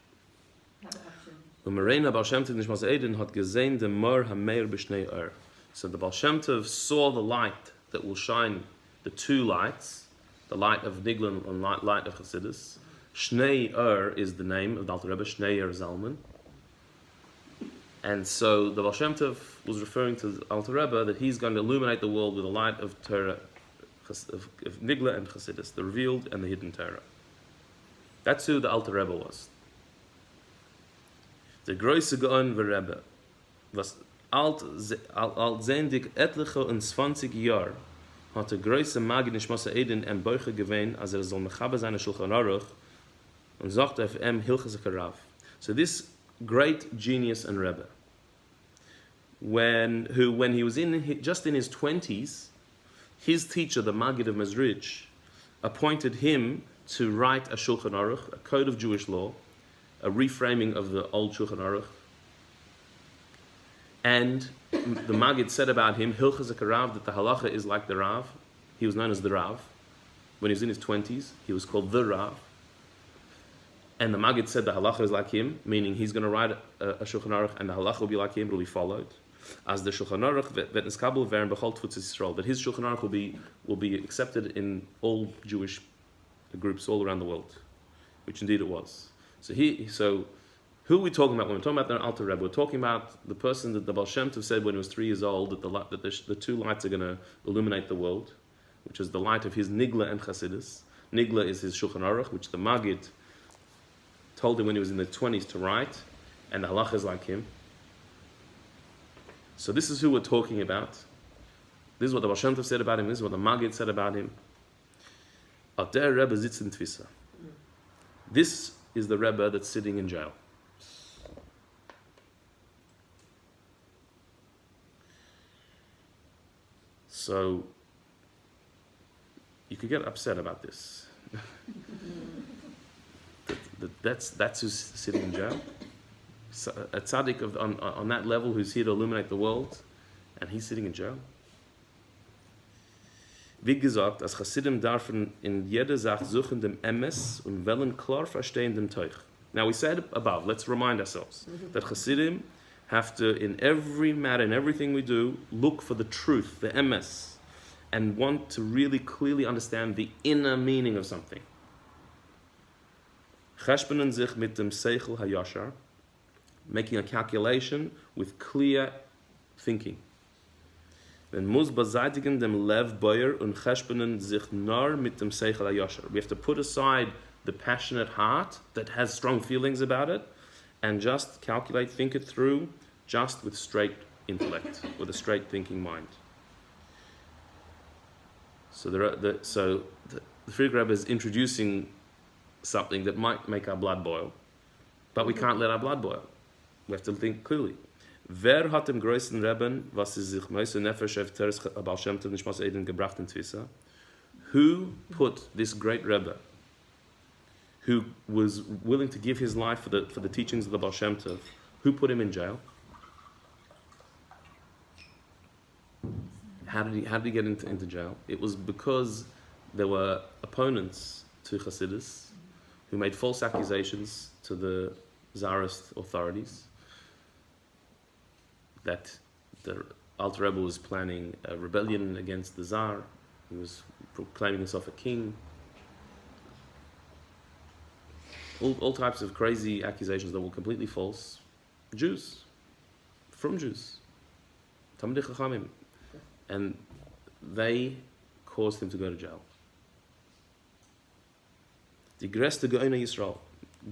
[SPEAKER 1] Umarena Baal Shem Tov Nishmas Eden hat gesehen dem Mor HaMeir b'shnei Or. So the Baal Shem Tov saw the light that will shine, the two lights, the light of Nigla and light of Chassidus. Shnei Or is the name of the Alter Rebbe, Shnei Or Zalman. And so the Baal Shem Tov was referring to the Alter Rebbe that he's going to illuminate the world with the light of Torah, of Nigla and Chassidus, the revealed and the hidden Torah. That's who the Alter Rebbe was. The Große Gaon Rebbe was alt zendig etliche und 20 Jahr hat der große Magid Nishmas Eden and Beuche gewähnt, als soll mechaber seine Shulchan Aruch und sagt auf Hilches Karav. So this great genius and Rebbe, when he was just in his 20s, his teacher, the Magid of Mezrich, appointed him to write a Shulchan Aruch, a code of Jewish law, a reframing of the old Shulchan Aruch. And the Magid said about him, Hilchas Rav, that the halacha is like the Rav. He was known as the Rav. When he was in his 20s, he was called the Rav. And the Magid said the halacha is like him, meaning he's going to write a Shulchan Aruch and the halacha will be like him, it will be followed. As the Shulchan Aruch vet niskabel v'ern b'chol tfutzis Yisrael, that his Shulchan Aruch will be accepted in all Jewish groups all around the world, which indeed it was. So who are we talking about when we're talking about the Alter Rebbe? We're talking about the person that the Baal Shem Tov said when he was 3 years old that the two lights are going to illuminate the world. which is the light of his Nigla and Chassidus. Nigla is his Shulchan Aruch, which the Maggid told him when he was in the 20s to write, and the halach is like him. So this is who we're talking about. This is what the Baal Shem Tov said about him. This is what the Maggid said about him. Alter Rebbe sitzt in Tvisa. This is the Rebbe that's sitting in jail. So you could get upset about this. That's who's sitting in jail. So a tzaddik on that level who's here to illuminate the world, and he's sitting in jail. Wie gesagt, als Chassidim darfen in jeder Sache suchen dem Emes und wollen klar verstehen dem Teuch. Now we said above, let's remind ourselves that Chassidim have to, in every matter, in everything we do, look for the truth, the Emes, and want to really clearly understand the inner meaning of something. Cheshbonen sich mit dem Seichel hayashar, making a calculation with clear thinking. Wenn muss beseitigen dem Lev Boyer und cheshbonen sich nur mit dem Seichel hayashar. We have to put aside the passionate heart that has strong feelings about it, and just calculate, think it through, just with straight intellect, with a straight thinking mind. So the Frierdiker Rebbe is introducing something that might make our blood boil, but we can't let our blood boil. We have to think clearly. Wer hat dem größten Rebben, was sie sich meiste nefesh auf Teres Baal Shem Tov Nishmas Eden gebracht in Tvisa? Who put this great Rebbe, who was willing to give his life for the teachings of the Baal Shem Tov, who put him in jail? How did he get into jail? It was because there were opponents to Chassidus who made false accusations to the Tsarist authorities that the Alter Rebbe was planning a rebellion against the Tsar. He was proclaiming himself a king. All types of crazy accusations that were completely false. Jews, from Jews, Talmidei Chachamim, and they caused him to go to jail. Die größte Geoine Yisrael,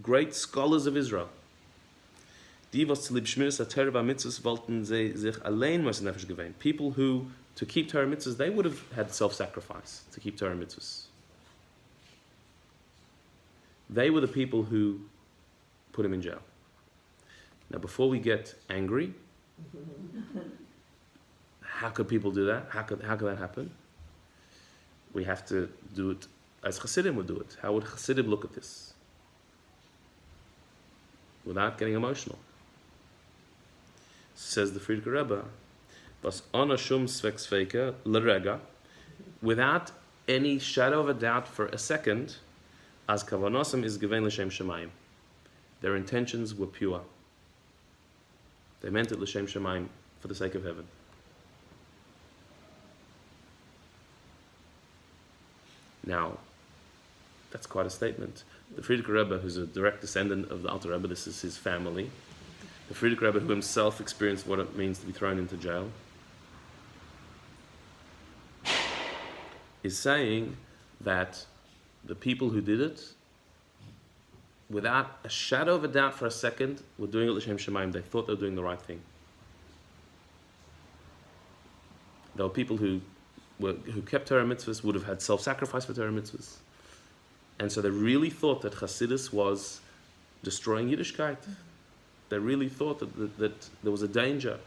[SPEAKER 1] great scholars of Israel, die was zu lieb Shmiras HaTorah v'Mitzvos wollten sie sich allein Moshe Nefesh gewähnt. People who, to keep Torah mitzvahs, they would have had self-sacrifice to keep Torah mitzvahs. They were the people who put him in jail. Now, before we get angry, how could people do that? How could that happen? We have to do it as Chassidim would do it. How would Chassidim look at this? Without getting emotional. Says the Frierdiker Rebbe, was ona shum sveksveka l'rega, without any shadow of a doubt for a second, as kavanosam is given l'shem shemayim. Their intentions were pure. They meant it l'shem shemayim, for the sake of heaven. Now, that's quite a statement. The Frierdiker Rebbe, who's a direct descendant of the Alter Rebbe, this is his family. The Frierdiker Rebbe, who himself experienced what it means to be thrown into jail, is saying that the people who did it, without a shadow of a doubt for a second, were doing it l'shem shemayim. They thought they were doing the right thing. There were people who kept Torah mitzvahs, would have had self-sacrifice for Torah mitzvahs. And so they really thought that Chassidus was destroying Yiddishkeit. They really thought that there was a danger.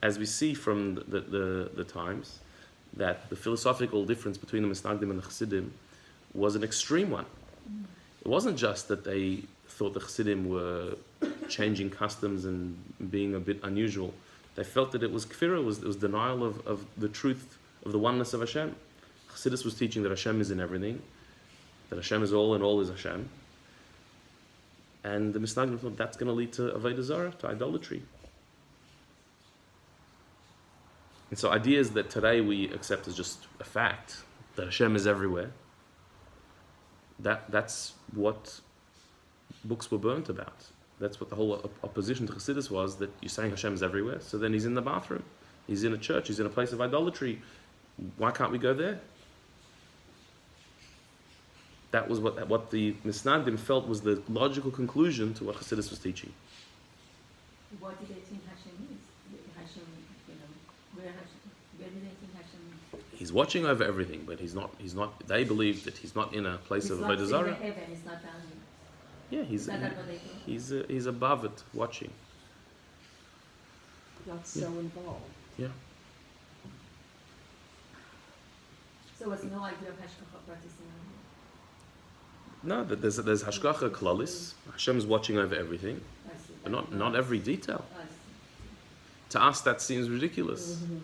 [SPEAKER 1] As we see from the times, that the philosophical difference between the misnagdim and the Chassidim was an extreme one. It wasn't just that they thought the Chassidim were changing customs and being a bit unusual. They felt that it was kfirah, it was denial of the truth of the oneness of Hashem. Chassidus was teaching that Hashem is in everything, that Hashem is all and all is Hashem. And the misnagdim thought that's going to lead to avodah zarah, to idolatry. And so ideas that today we accept as just a fact, that Hashem is everywhere, that's what books were burnt about. That's what the whole opposition to Chassidus was, that you're saying Hashem is everywhere, so then he's in the bathroom, he's in a church, he's in a place of idolatry. Why can't we go there? That was what the misnagdim felt was the logical conclusion to what Chassidus was teaching.
[SPEAKER 3] What did they think Hashem is? Hashem, where did they think Hashem is?
[SPEAKER 1] He's watching over everything, but he's not. They believe that he's not in a place of avodah zarah.
[SPEAKER 3] He's not in he's not down here.
[SPEAKER 1] Yeah,
[SPEAKER 3] Is that what they think?
[SPEAKER 1] he's above it, watching.
[SPEAKER 2] Not so involved.
[SPEAKER 1] Yeah.
[SPEAKER 3] So it's no idea of Hashgacha Pratis.
[SPEAKER 1] No, that there's hashgacha klalis. Hashem's watching over everything,
[SPEAKER 3] I see.
[SPEAKER 1] but not every detail.
[SPEAKER 3] I see.
[SPEAKER 1] To us, that seems ridiculous.
[SPEAKER 3] Right.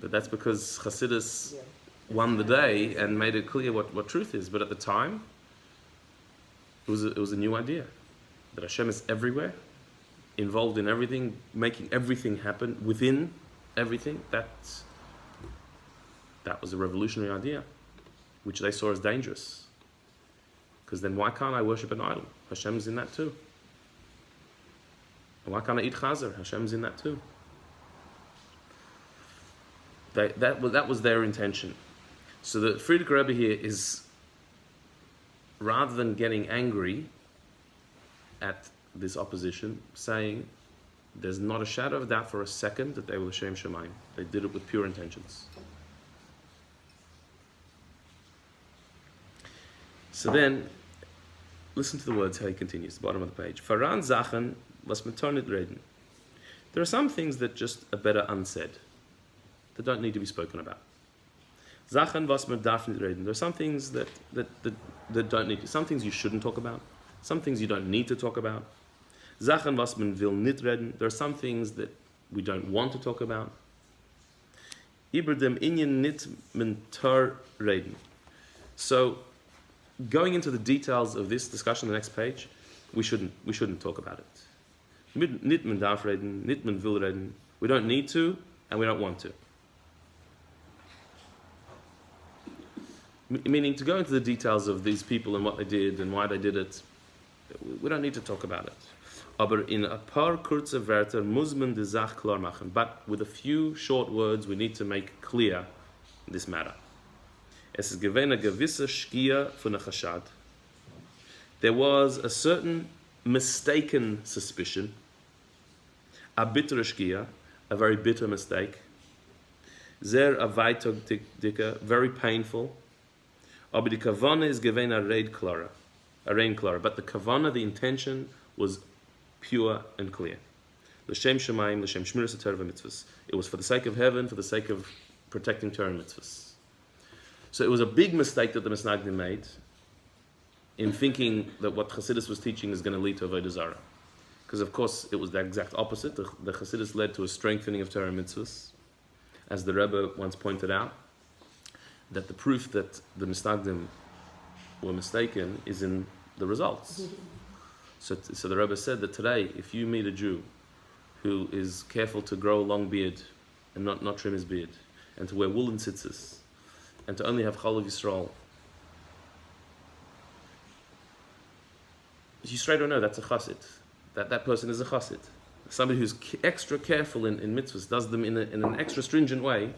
[SPEAKER 1] But that's because Chassidus
[SPEAKER 2] Yeah.
[SPEAKER 1] won the day and made it clear what truth is. But at the time, it was a new idea that Hashem is everywhere, involved in everything, making everything happen within everything. That was a revolutionary idea, which they saw as dangerous. Because then why can't I worship an idol? Hashem's in that too. And why can't I eat chazer? Hashem's in that too. That was their intention. So the Frierdiker Rebbe here is, rather than getting angry at this opposition, saying there's not a shadow of doubt for a second that they were l'shem shamayim. They did it with pure intentions. So then, listen to the words how he continues, the bottom of the page. Faran Zachen was metonit reden. There are some things that just are better unsaid, that don't need to be spoken about. Zachen was mit darf nicht reden. There are some things that don't need to, some things you shouldn't talk about, some things you don't need to talk about. Zachen was man will nicht reden. There are some things that we don't want to talk about. Über dem Inyan nicht man tar reden. So, going into the details of this discussion on the next page, we shouldn't talk about it. Nicht man darf reden, nicht man will reden. We don't need to, and we don't want to. Meaning, to go into the details of these people and what they did and why they did it, we don't need to talk about it. Aber in a paar kurze Wörter muss man die Sache klar machen. But with a few short words, we need to make clear this matter. Es ist gewesen eine gewisse Schkia von der Chashad. There was a certain mistaken suspicion, a bittere Schkia, a very bitter mistake, sehr erweitert dicke, very painful. Aber die Kavana is gewesen a rein klara. But the Kavana, the intention, was pure and clear. L'shem shamayim, l'shem shmiras Torah v'mitzvahs. It was for the sake of heaven, for the sake of protecting Torah and mitzvahs. So it was a big mistake that the misnagdim made in thinking that what Chassidus was teaching is going to lead to avodah zarah. Because of course it was the exact opposite. The Chassidus led to a strengthening of Torah and mitzvahs. As the Rebbe once pointed out, that the proof that the misnagdim were mistaken is in the results. So the Rebbe said that today, if you meet a Jew who is careful to grow a long beard and not trim his beard, and to wear woolen tzitzis, and to only have Chalav Yisrael, you straight away know that's a chassid. That person is a chassid. Somebody who's extra careful in mitzvahs, does them in an extra stringent way,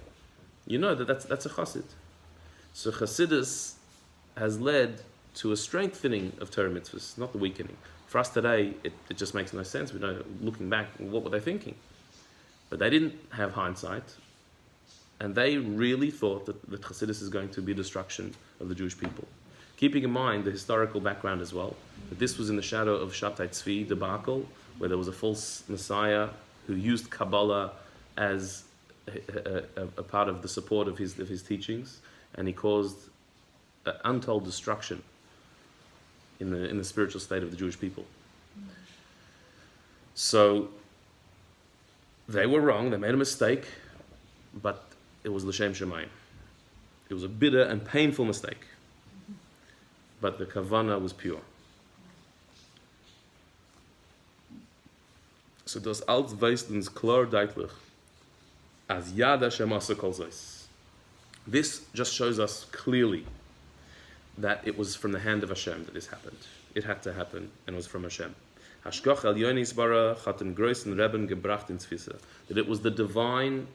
[SPEAKER 1] you know that's a chassid. So Chassidus has led to a strengthening of Torah mitzvahs, not the weakening. For us today, it just makes no sense. We know, looking back, what were they thinking? But they didn't have hindsight, and they really thought that Chassidus is going to be destruction of the Jewish people. Keeping in mind the historical background as well, that this was in the shadow of Shabtai Tzvi debacle, where there was a false Messiah who used Kabbalah as a part of the support of his teachings, and he caused untold destruction in the spiritual state of the Jewish people. So they were wrong, they made a mistake, but it was l'shem shamayim. It was a bitter and painful mistake, but the kavana was pure. So das als weist uns klar deutlich, as Yad Hashem asa kol zeis. This just shows us clearly that it was from the hand of Hashem that this happened. It had to happen, and it was from Hashem. Hashkoch el yonis bara chaten groisen Rebben gebracht ins Tfisa. That it was the divine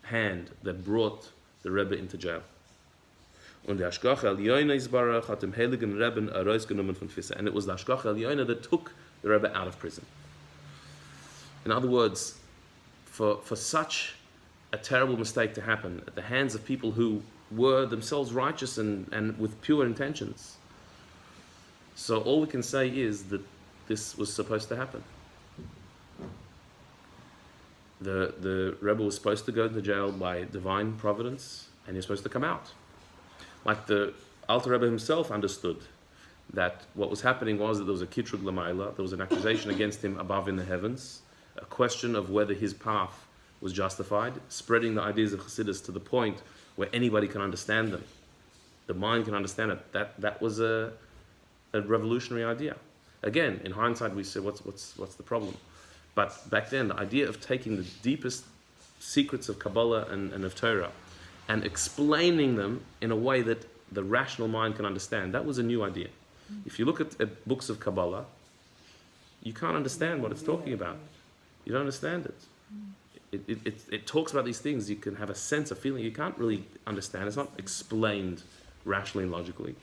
[SPEAKER 1] hand that brought the Rebbe into jail. Und der Ashgacha Elyono Yisbarach hat dem heiligen Rebbe herausgenommen von Fisse. And it was the Ashgacha Elyono that took the Rebbe out of prison. In other words, for such a terrible mistake to happen at the hands of people who were themselves righteous and with pure intentions. So all we can say is that this was supposed to happen. The Rebbe was supposed to go to jail by divine providence, and he was supposed to come out. Like the Alter Rebbe himself understood that what was happening was that there was a kitrug l'mayla, there was an accusation against him above in the heavens, a question of whether his path was justified, spreading the ideas of Chassidus to the point where anybody can understand them. The mind can understand it. That was a revolutionary idea. Again, in hindsight, we say, what's the problem? But back then, the idea of taking the deepest secrets of Kabbalah and of Torah and explaining them in a way that the rational mind can understand, that was a new idea. If you look at books of Kabbalah, you can't understand what it's talking about. You don't understand it. It talks about these things. You can have a sense, a feeling. You can't really understand. It's not explained rationally and logically.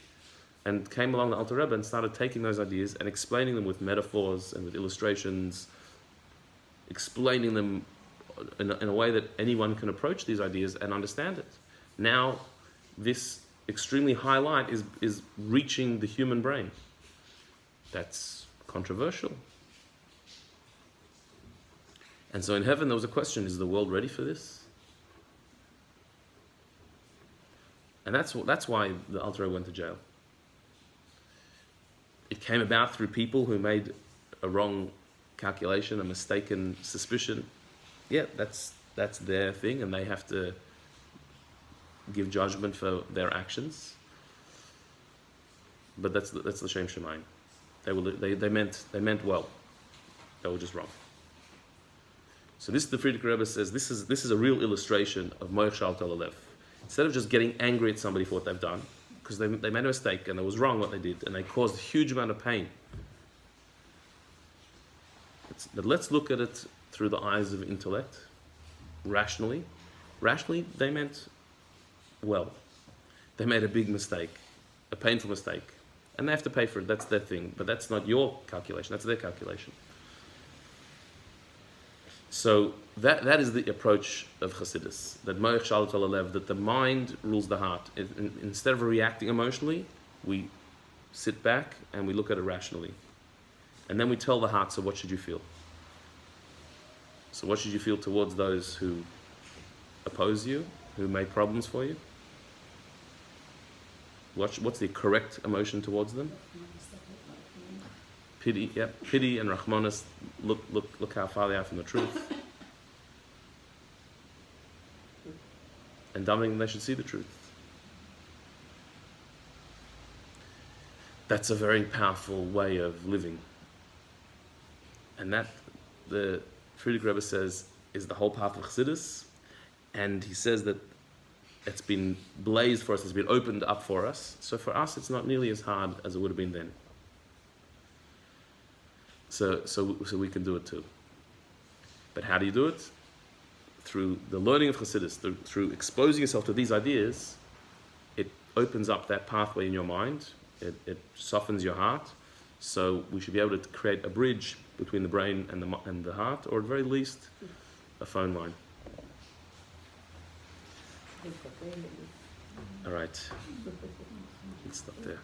[SPEAKER 1] And came along the Alter Rebbe and started taking those ideas and explaining them with metaphors and with illustrations, explaining them in a way that anyone can approach these ideas and understand it. Now, this extremely high light is reaching the human brain. That's controversial. And so in heaven there was a question, is the world ready for this? And that's why the Alter Rebbe went to jail. It came about through people who made a wrong calculation, a mistaken suspicion. Yeah, that's their thing, and they have to give judgment for their actions. But that's the Shem Shemaim. They meant well. They were just wrong. So this, the Frierdiker Rebbe says, this is a real illustration of Moich Shal Tel Alev. Instead of just getting angry at somebody for what they've done, because they made a mistake and it was wrong what they did, and they caused a huge amount of pain. But let's look at it through the eyes of intellect, rationally. Rationally, they meant well. They made a big mistake, a painful mistake, and they have to pay for it. That's their thing. But that's not your calculation. That's their calculation. So that is the approach of Chassidus, that Moich Shal Tel Alev, that the mind rules the heart. Instead of reacting emotionally, we sit back and we look at it rationally. And then we tell the heart, so what should you feel? So what should you feel towards those who oppose you, who make problems for you? What's the correct emotion towards them? Pity, yeah, pity and Rahmanas. Look how far they are from the truth. And davening, they should see the truth. That's a very powerful way of living. And that, the Frierdiker Rebbe says, is the whole path of Chassidus. And he says that it's been blazed for us, it's been opened up for us. So for us, it's not nearly as hard as it would have been then. So we can do it too. But how do you do it? Through the learning of Chassidus, through exposing yourself to these ideas. It opens up that pathway in your mind. It softens your heart. So we should be able to create a bridge between the brain and the heart, or at very least, a phone line. All right. Let's stop there.